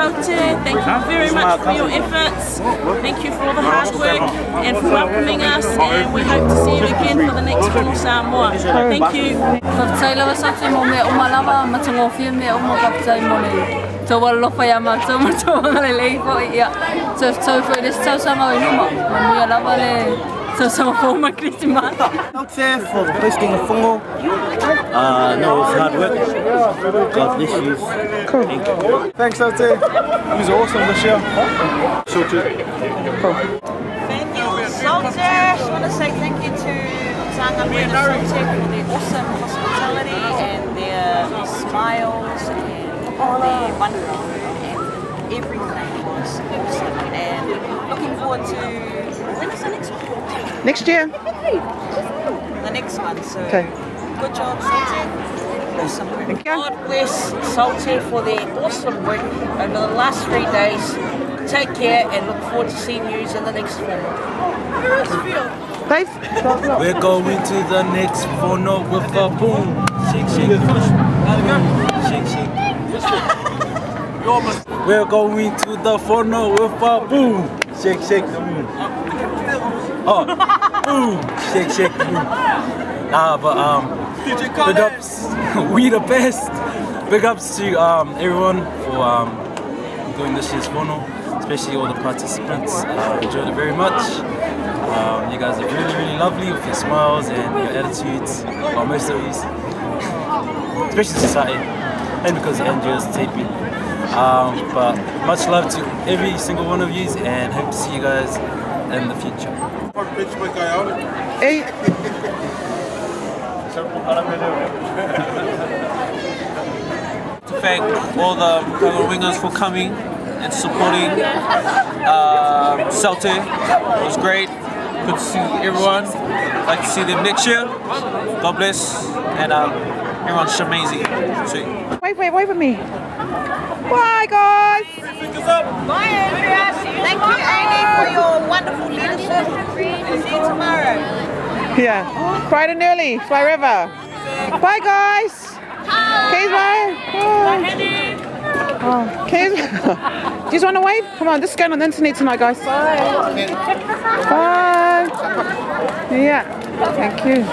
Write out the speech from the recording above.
Saute, thank you very much for your efforts. Thank you for all the hard work and for welcoming us, and we hope to see you again for the next Whānau Samoa. Thank you. Whakatailawa Saute mo me umalawa matangofia me umo whakatai mo nei. Tō walofa ia mātou mātou ngalelei po ia. Tō whai des tausanga o inuma. Manuia lawa le tausanga fōma Kristimana. Out there for hosting a whongo. No, it's hard work. God bless you. Cool. Thank you. Thanks, Saute. It was awesome this year. Saute. Cool. Thank you, Saute. I just want to say thank you to Tanga Marina Saute for their awesome hospitality and their smiles and their wonderful food and everything was awesome. And looking forward to, when is the next one? Next year. The next one, so okay. Good job, Saute. Awesome work. Thank you. God bless Saute for their awesome work over the last 3 days. Take care and look forward to seeing you in the next one. Dave? We're going to the next Whānau with a boom. Shake, shake, push. Shake, shake. We're going to the Whānau with a boom. Shake, shake the boom. Oh, boom. Shake, shake the boom. Big ups. We the best. Big ups to everyone for doing this year's Whānau, especially all the participants. Enjoyed it very much. You guys are really, really lovely with your smiles and your attitudes. Well, most of these, especially society, and because Andrew's taping. But much love to every single one of you, and hope to see you guys in the future. Hey. To thank all the Whānau wingers for coming and supporting Saute. It was great. Good to see everyone. Like to see them next year. God bless, and everyone's amazing. Sweet. Wave at me. Bye, guys. Bye, Andrea. Thank you, Amy, for your wonderful leadership. See you tomorrow. Yeah. Bright and early. Fly River. Bye, guys. Keys, bye. Oh, Keys. Do you just want to wave? Come on, this is going on the internet tonight, guys. Bye. Bye. Yeah. Thank you.